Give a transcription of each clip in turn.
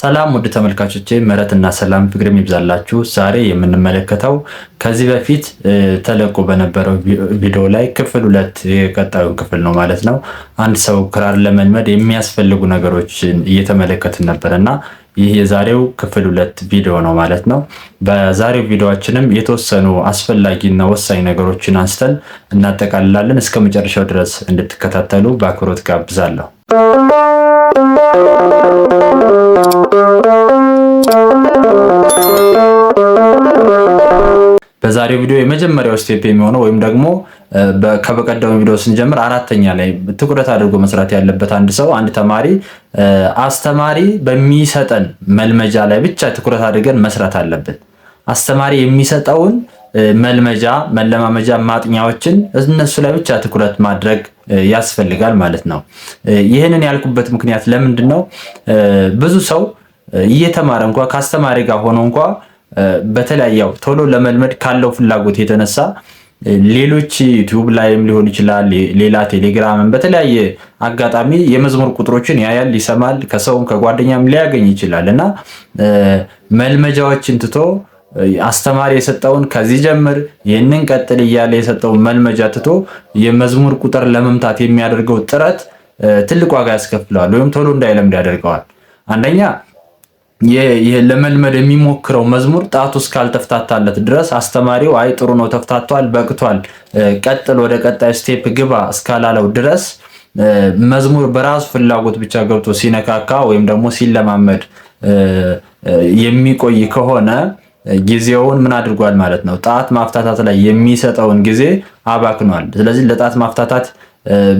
ሰላም ውድ ተመልካቾቼ ምህረትና ሰላም ፍቅርም ይብዛላችሁ። ዛሬ የምንመለከተው ከዚህ በፊት ተለቆ በነበረው ቪዲዮ ላይ ክፍል 2 የቀጣዩ ክፍል ነው ማለት ነው። አንድ ሰው ክራር ለመልመድ የሚያስፈልጉ ነገሮችን እየተመለከትን ነበርና ይህ የዛሬው ክፍል 2 ቪዲዮ ነው ማለት ነው። በዛሬው ቪዲዮአችንም የተወሰኑ አስፈላጊና ወሳኝ ነገሮችን አንስተን እናጠቃልላለን። እስከ መጨረሻው ድረስ እንድትከታተሉ በአክብሮት ጋብዛለሁ። በዛሬው ቪዲዮ የመጀመሪያው ስቴፕ የሚሆነው ወይም ደግሞ ከበቀደሙ ቪዲዮ ስንጀምር አራተኛ ላይ ትኩረት አድርጎ መስራት ያለበት አንድ ሰው አንድ ተማሪ አስተማሪ በሚሰጠን መልመጃ ላይ ብቻ ትኩረት አድርገን መስራት አለብን። አስተማሪ የሚሰጠውን መልመጃ መለማመጃ ማጥኛዎችን እነሱ ላይ ብቻ ትኩረት ማድረግ ያስፈልጋል ማለት ነው። ይህንን ያልኩበት ምክንያት ለምንድን ነው? ብዙ ሰው እየተማረ እንኳን ከአስተማሪ ጋር ሆኖ እንኳን በተለያየው ቶሎ ለመልመድ ካለው ፍላጎት የተነሳ ሌሎች ዩቲዩብ ላይም ሊሆን ይችላል፣ ሌላ ቴሌግራምን በተለያየ አጋጣሚ የመዝሙር ቁጥሮችን ያያል፣ ይሰማል፣ ከሰውም ከጓደኛም ሊያገኝ ይችላል እና መልመጃዎችን ትቶ አስተማሪ የሰጠውን ከዚህ ጀምር ይህንን ቀጥል እያለ የሰጠውን መልመጃ ትቶ የመዝሙር ቁጥር ለመምታት የሚያደርገው ጥረት ትልቅ ዋጋ ያስከፍለዋል ወይም ቶሎ እንዳይለምድ ያደርገዋል። አንደኛ ለመልመድ የሚሞክረው መዝሙር ጣቱ እስካልተፍታታለት ድረስ አስተማሪው አይ ጥሩ ነው ተፍታቷል፣ በቅቷል፣ ቀጥል ወደ ቀጣይ ስቴፕ ግባ እስካላለው ድረስ መዝሙር በራሱ ፍላጎት ብቻ ገብቶ ሲነካካ ወይም ደግሞ ሲለማመድ የሚቆይ ከሆነ ጊዜውን ምን አድርጓል ማለት ነው? ጣት ማፍታታት ላይ የሚሰጠውን ጊዜ አባክኗል። ስለዚህ ለጣት ማፍታታት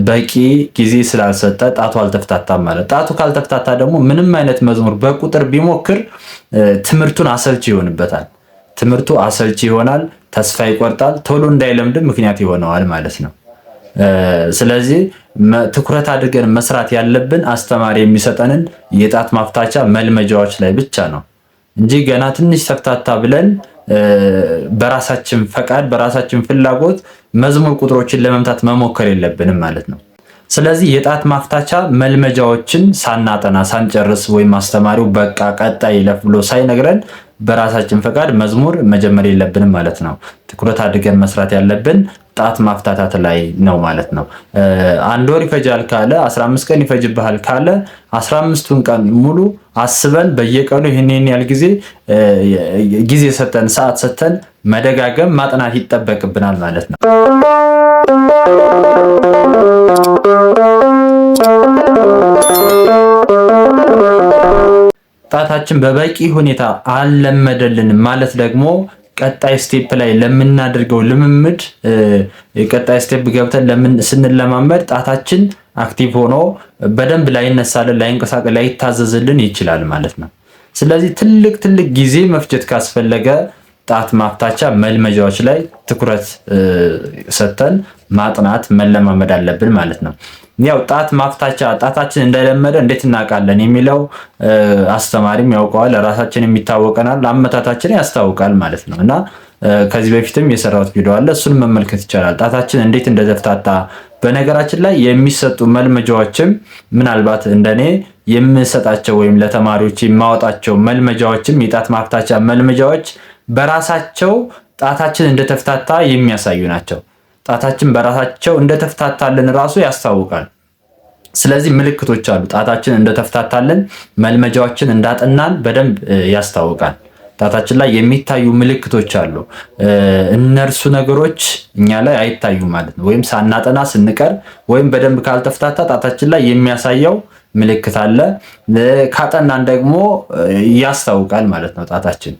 በቂ ጊዜ ስላልሰጠ ጣቱ አልተፍታታም ማለት። ጣቱ ካልተፍታታ ደግሞ ምንም አይነት መዝሙር በቁጥር ቢሞክር ትምህርቱን አሰልቺ ይሆንበታል። ትምህርቱ አሰልቺ ይሆናል፣ ተስፋ ይቆርጣል፣ ቶሎ እንዳይለምድም ምክንያት ይሆነዋል ማለት ነው። ስለዚህ ትኩረት አድርገን መስራት ያለብን አስተማሪ የሚሰጠንን የጣት ማፍታቻ መልመጃዎች ላይ ብቻ ነው እንጂ ገና ትንሽ ተፍታታ ብለን በራሳችን ፈቃድ በራሳችን ፍላጎት መዝሙር ቁጥሮችን ለመምታት መሞከር የለብንም ማለት ነው። ስለዚህ የጣት ማፍታቻ መልመጃዎችን ሳናጠና ሳንጨርስ ወይም አስተማሪው በቃ ቀጣይ ይለፍ ብሎ ሳይነግረን በራሳችን ፈቃድ መዝሙር መጀመር የለብንም ማለት ነው። ትኩረት አድርገን መስራት ያለብን ጣት ማፍታታት ላይ ነው ማለት ነው። 1 ወር ይፈጃል ካለ 15 ቀን ይፈጅብሃል ካለ 15ቱን ቀን ሙሉ አስበን በየቀኑ ይሄን ያህል ጊዜ ሰተን ሰዓት ሰተን መደጋገም ማጥናት ይጠበቅብናል ማለት ነው። ጣታችን በበቂ ሁኔታ አልለመደልንም ማለት ደግሞ ቀጣይ ስቴፕ ላይ ለምናደርገው ልምምድ ቀጣይ ስቴፕ ገብተን ስንለማመድ ጣታችን አክቲቭ ሆኖ በደንብ ላይነሳልን፣ ላይንቀሳቀስ፣ ላይታዘዝልን ይችላል ማለት ነው። ስለዚህ ትልቅ ጊዜ መፍጀት ካስፈለገ ጣት ማፍታቻ መልመጃዎች ላይ ትኩረት ሰተን ማጥናት መለማመድ አለብን ማለት ነው። ያው ጣት ማፍታቻ ጣታችን እንደለመደ እንዴት እናውቃለን የሚለው አስተማሪም ያውቀዋል፣ ራሳችንም ይታወቀናል፣ አመታታችን ያስታውቃል ማለት ነው። እና ከዚህ በፊትም የሰራሁት ቪዲዮ አለ፣ እሱን መመልከት ይቻላል። ጣታችን እንዴት እንደተፍታታ በነገራችን ላይ የሚሰጡ መልመጃዎችም ምናልባት እንደኔ የምሰጣቸው ወይም ለተማሪዎች የማወጣቸው መልመጃዎችም የጣት ማፍታቻ መልመጃዎች በራሳቸው ጣታችን እንደተፍታታ የሚያሳዩ ናቸው። ጣታችን በራሳቸው እንደተፍታታልን ራሱ ያስታውቃል። ስለዚህ ምልክቶች አሉ። ጣታችን እንደተፍታታልን መልመጃዎችን እንዳጠናን በደንብ ያስታውቃል። ጣታችን ላይ የሚታዩ ምልክቶች አሉ። እነርሱ ነገሮች እኛ ላይ አይታዩ ማለት ነው። ወይም ሳናጠና ስንቀር ወይም በደንብ ካልተፍታታ ጣታችን ላይ የሚያሳየው ምልክት አለ። ካጠናን ደግሞ ያስታውቃል ማለት ነው ጣታችን።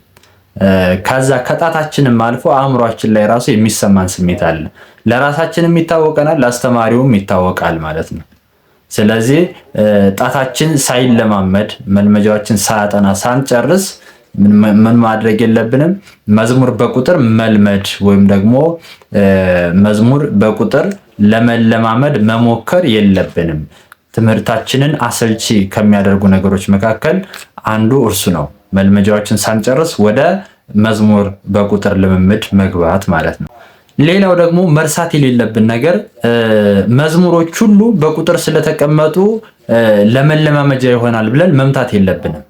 ከዛ ከጣታችንም አልፎ አእምሯችን ላይ ራሱ የሚሰማን ስሜት አለ። ለራሳችንም ይታወቀናል፣ ለአስተማሪውም ይታወቃል ማለት ነው። ስለዚህ ጣታችን ሳይለማመድ መልመጃዎችን ሳያጠና ሳንጨርስ ምን ማድረግ የለብንም? መዝሙር በቁጥር መልመድ ወይም ደግሞ መዝሙር በቁጥር ለመለማመድ መሞከር የለብንም። ትምህርታችንን አሰልቺ ከሚያደርጉ ነገሮች መካከል አንዱ እርሱ ነው። መልመጃዎችን ሳንጨርስ ወደ መዝሙር በቁጥር ልምምድ መግባት ማለት ነው። ሌላው ደግሞ መርሳት የሌለብን ነገር መዝሙሮች ሁሉ በቁጥር ስለተቀመጡ ለመለማመጃ ይሆናል ብለን መምታት የለብንም።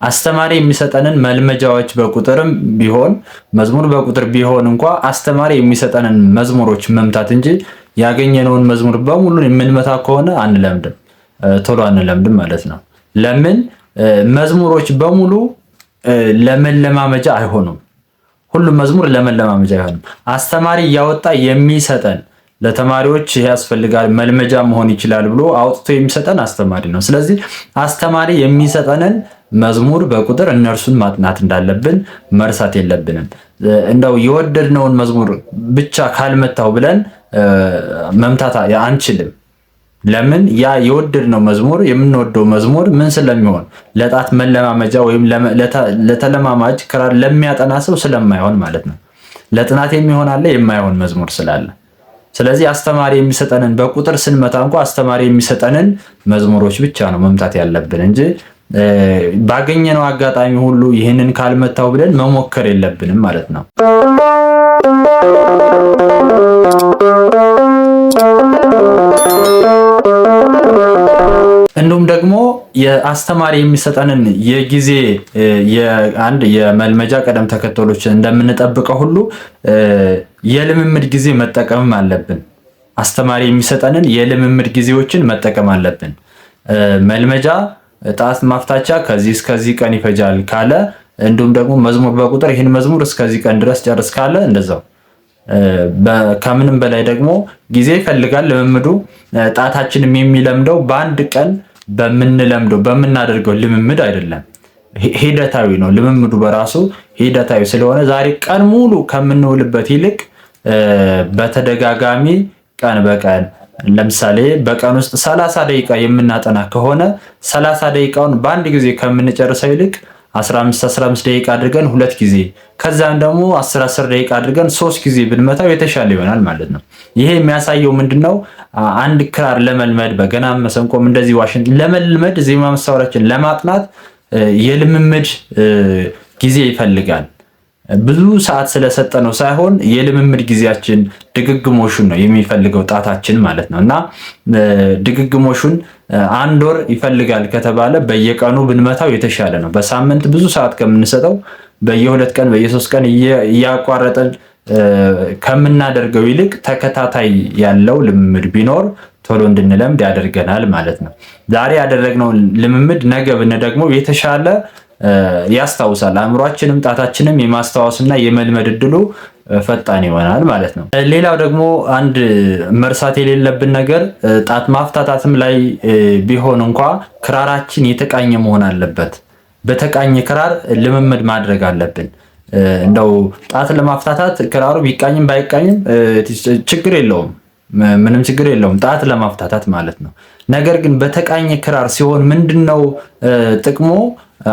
አስተማሪ የሚሰጠንን መልመጃዎች በቁጥርም ቢሆን መዝሙር በቁጥር ቢሆን እንኳ አስተማሪ የሚሰጠንን መዝሙሮች መምታት እንጂ ያገኘነውን መዝሙር በሙሉ የምንመታ ከሆነ አንለምድም፣ ቶሎ አንለምድም ማለት ነው። ለምን? መዝሙሮች በሙሉ ለመለማመጃ አይሆኑም። ሁሉም መዝሙር ለመለማመጃ አይሆንም። አስተማሪ እያወጣ የሚሰጠን ለተማሪዎች ይሄ ያስፈልጋል መልመጃ መሆን ይችላል ብሎ አውጥቶ የሚሰጠን አስተማሪ ነው። ስለዚህ አስተማሪ የሚሰጠንን መዝሙር በቁጥር እነርሱን ማጥናት እንዳለብን መርሳት የለብንም። እንደው የወደድነውን መዝሙር ብቻ ካልመታው ብለን መምታት አንችልም። ለምን? ያ የወደድነው መዝሙር የምንወደው መዝሙር ምን ስለሚሆን ለጣት መለማመጃ ወይም ለተለማማጅ ክራር ለሚያጠና ሰው ስለማይሆን ማለት ነው። ለጥናት የሚሆን አለ፣ የማይሆን መዝሙር ስላለ። ስለዚህ አስተማሪ የሚሰጠንን በቁጥር ስንመታ እንኳ አስተማሪ የሚሰጠንን መዝሙሮች ብቻ ነው መምታት ያለብን እንጂ ባገኘነው አጋጣሚ ሁሉ ይህንን ካልመታው ብለን መሞከር የለብንም ማለት ነው። እንዲሁም ደግሞ የአስተማሪ የሚሰጠንን የጊዜ የአንድ የመልመጃ ቀደም ተከተሎች እንደምንጠብቀው ሁሉ የልምምድ ጊዜ መጠቀምም አለብን። አስተማሪ የሚሰጠንን የልምምድ ጊዜዎችን መጠቀም አለብን። መልመጃ ጣት ማፍታቻ ከዚህ እስከዚህ ቀን ይፈጃል ካለ፣ እንዲሁም ደግሞ መዝሙር በቁጥር ይህን መዝሙር እስከዚህ ቀን ድረስ ጨርስ ካለ እንደዛው። ከምንም በላይ ደግሞ ጊዜ ይፈልጋል ልምምዱ። ጣታችንም የሚለምደው በአንድ ቀን በምንለምደው በምናደርገው ልምምድ አይደለም፣ ሂደታዊ ነው። ልምምዱ በራሱ ሂደታዊ ስለሆነ ዛሬ ቀን ሙሉ ከምንውልበት ይልቅ በተደጋጋሚ ቀን በቀን ለምሳሌ በቀን ውስጥ 30 ደቂቃ የምናጠና ከሆነ 30 ደቂቃውን በአንድ ጊዜ ከምንጨርሰው ይልቅ 15 ደቂቃ አድርገን 2 ጊዜ ከዛም ደግሞ 10 ደቂቃ አድርገን 3 ጊዜ ብንመታው የተሻለ ይሆናል ማለት ነው። ይሄ የሚያሳየው ምንድነው? አንድ ክራር ለመልመድ በገና መሰንቆም እንደዚህ ዋሽንት ለመልመድ ዜማ መሳሪያዎችን ለማጥናት የልምምድ ጊዜ ይፈልጋል። ብዙ ሰዓት ስለሰጠነው ሳይሆን የልምምድ ጊዜያችን ድግግሞሹን ነው የሚፈልገው ጣታችን ማለት ነው። እና ድግግሞሹን 1 ወር ይፈልጋል ከተባለ በየቀኑ ብንመታው የተሻለ ነው። በሳምንት ብዙ ሰዓት ከምንሰጠው በየ2 ቀን በየ3 ቀን እያቋረጠን ከምናደርገው ይልቅ ተከታታይ ያለው ልምምድ ቢኖር ቶሎ እንድንለምድ ያደርገናል ማለት ነው። ዛሬ ያደረግነው ልምምድ ነገ ብንደግመው የተሻለ ያስታውሳል። አእምሯችንም ጣታችንም የማስታወስና የመልመድ እድሉ ፈጣን ይሆናል ማለት ነው። ሌላው ደግሞ አንድ መርሳት የሌለብን ነገር ጣት ማፍታታትም ላይ ቢሆን እንኳ ክራራችን የተቃኘ መሆን አለበት። በተቃኘ ክራር ልምምድ ማድረግ አለብን። እንደው ጣት ለማፍታታት ክራሩ ቢቃኝም ባይቃኝም ችግር የለውም፣ ምንም ችግር የለውም ጣት ለማፍታታት ማለት ነው። ነገር ግን በተቃኘ ክራር ሲሆን ምንድነው ጥቅሙ?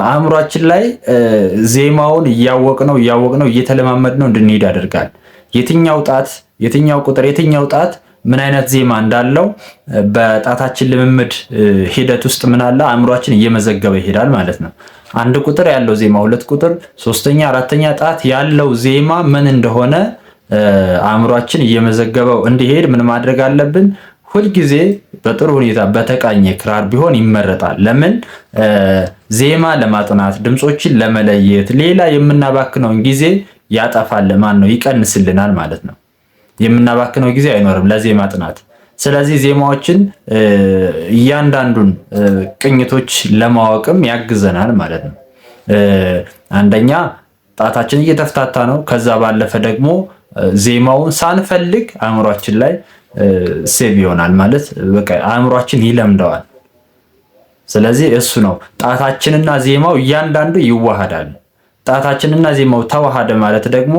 አእምሯችን ላይ ዜማውን እያወቅነው እየተለማመድነው እንድንሄድ ያደርጋል። የትኛው ጣት የትኛው ቁጥር የትኛው ጣት ምን አይነት ዜማ እንዳለው በጣታችን ልምምድ ሂደት ውስጥ ምን አለ አእምሯችን እየመዘገበ ይሄዳል ማለት ነው። 1 ቁጥር ያለው ዜማ፣ 2 ቁጥር፣ 3ኛ 4ኛ ጣት ያለው ዜማ ምን እንደሆነ አእምሯችን እየመዘገበው እንዲሄድ ምን ማድረግ አለብን? ሁልጊዜ በጥሩ ሁኔታ በተቃኘ ክራር ቢሆን ይመረጣል። ለምን? ዜማ ለማጥናት ድምጾችን ለመለየት ሌላ የምናባክነውን ጊዜ ያጠፋል፣ ይቀንስልናል ማለት ነው። የምናባክነው ጊዜ አይኖርም ለዜማ ጥናት። ስለዚህ ዜማዎችን እያንዳንዱን ቅኝቶች ለማወቅም ያግዘናል ማለት ነው። አንደኛ ጣታችን እየተፍታታ ነው። ከዛ ባለፈ ደግሞ ዜማውን ሳንፈልግ አእምሯችን ላይ ሴቭ ይሆናል ማለት በቃ አእምሯችን ይለምደዋል። ስለዚህ እሱ ነው ጣታችንና ዜማው እያንዳንዱ ይዋሃዳል። ጣታችንና ዜማው ተዋሃደ ማለት ደግሞ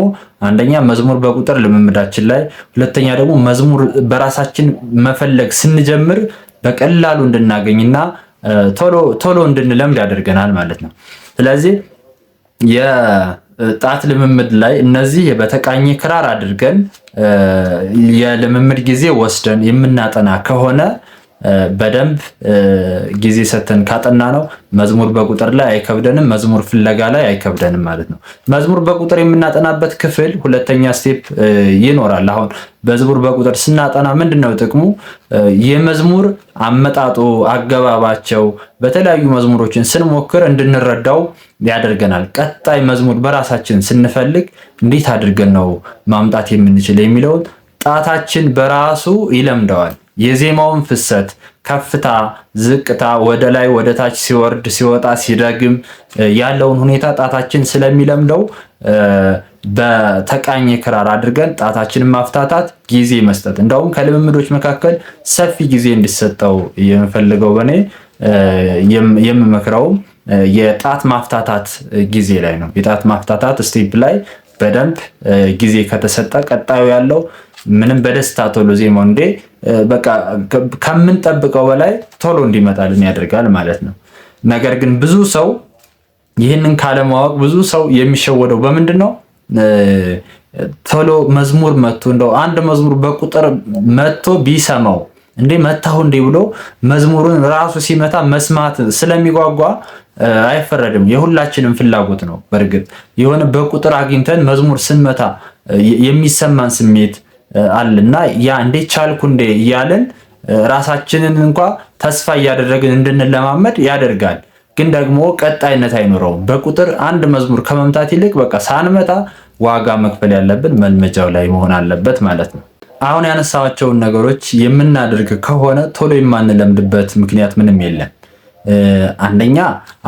አንደኛ መዝሙር በቁጥር ልምምዳችን ላይ፣ ሁለተኛ ደግሞ መዝሙር በራሳችን መፈለግ ስንጀምር በቀላሉ እንድናገኝና ቶሎ እንድንለምድ ያደርገናል ማለት ነው። ስለዚህ የጣት ልምምድ ላይ እነዚህ በተቃኘ ክራር አድርገን የልምምድ ጊዜ ወስደን የምናጠና ከሆነ በደንብ ጊዜ ሰተን ካጠና ነው መዝሙር በቁጥር ላይ አይከብደንም፣ መዝሙር ፍለጋ ላይ አይከብደንም ማለት ነው። መዝሙር በቁጥር የምናጠናበት ክፍል ሁለተኛ ስቴፕ ይኖራል። አሁን መዝሙር በቁጥር ስናጠና ምንድነው ጥቅሙ? የመዝሙር አመጣጡ፣ አገባባቸው በተለያዩ መዝሙሮችን ስንሞክር እንድንረዳው ያደርገናል። ቀጣይ መዝሙር በራሳችን ስንፈልግ እንዴት አድርገን ነው ማምጣት የምንችል የሚለውን ጣታችን በራሱ ይለምደዋል። የዜማውን ፍሰት፣ ከፍታ፣ ዝቅታ፣ ወደ ላይ ወደ ታች፣ ሲወርድ ሲወጣ፣ ሲደግም ያለውን ሁኔታ ጣታችን ስለሚለምደው በተቃኘ ክራር አድርገን ጣታችንን ማፍታታት፣ ጊዜ መስጠት። እንደውም ከልምምዶች መካከል ሰፊ ጊዜ እንዲሰጠው የምፈልገው በኔ የምመክረው የጣት ማፍታታት ጊዜ ላይ ነው። የጣት ማፍታታት ስቴፕ ላይ በደንብ ጊዜ ከተሰጠ ቀጣዩ ያለው ምንም በደስታ ቶሎ ዜማው በቃ ከምንጠብቀው በላይ ቶሎ እንዲመጣልን ያደርጋል ማለት ነው። ነገር ግን ብዙ ሰው ይህንን ካለማወቅ ብዙ ሰው የሚሸወደው በምንድን ነው? ቶሎ መዝሙር መጥቶ እንደው አንድ መዝሙር በቁጥር መጥቶ ቢሰማው መታሁ ብሎ መዝሙሩን ራሱ ሲመታ መስማት ስለሚጓጓ አይፈረድም። የሁላችንም ፍላጎት ነው። በእርግጥ የሆነ በቁጥር አግኝተን መዝሙር ስንመታ የሚሰማን ስሜት አለና ያ እንዴት ቻልኩ እያለን ራሳችንን ተስፋ እያደረግን እንድንለማመድ ያደርጋል። ግን ደግሞ ቀጣይነት አይኖረውም። በቁጥር አንድ መዝሙር ከመምታት ይልቅ በቃ ሳንመታ ዋጋ መክፈል ያለብን መልመጃው ላይ መሆን አለበት ማለት ነው። አሁን ያነሳቸውን ነገሮች የምናደርግ ከሆነ ቶሎ የማንለምድበት ምክንያት ምንም የለም። አንደኛ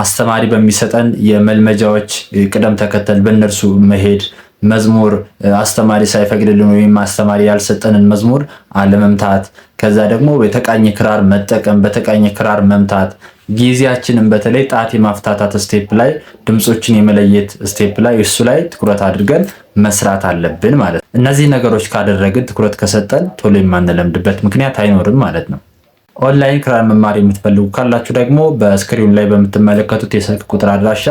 አስተማሪ በሚሰጠን የመልመጃዎች ቅደም ተከተል በእነርሱ መሄድ፣ መዝሙር አስተማሪ ሳይፈቅድልን ወይም አስተማሪ ያልሰጠንን መዝሙር አለመምታት፣ ከዛ ደግሞ በተቃኘ ክራር መጠቀም፣ በተቃኘ ክራር መምታት፣ ጊዜያችንን በተለይ ጣት የማፍታታት ስቴፕ ላይ ድምጾችን የመለየት ስቴፕ ላይ እሱ ላይ ትኩረት አድርገን መስራት አለብን ማለት ነው። እነዚህ ነገሮች ካደረግን ትኩረት ከሰጠን ቶሎ የማንለምድበት ምክንያት አይኖርም ማለት ነው። ኦንላይን ክራር መማር የምትፈልጉ ካላችሁ ደግሞ በስክሪኑ ላይ በምትመለከቱት የስልክ ቁጥር አድራሻ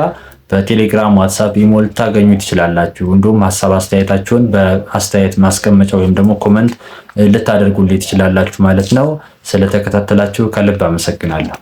በቴሌግራም፣ ዋትሳፕ፣ ኢሞ ልታገኙ ትችላላችሁ። እንዲሁም ሀሳብ አስተያየታችሁን በአስተያየት ማስቀመጫ ወይም ደግሞ ኮመንት ልታደርጉልኝ ትችላላችሁ ማለት ነው። ስለተከታተላችሁ ከልብ አመሰግናለሁ።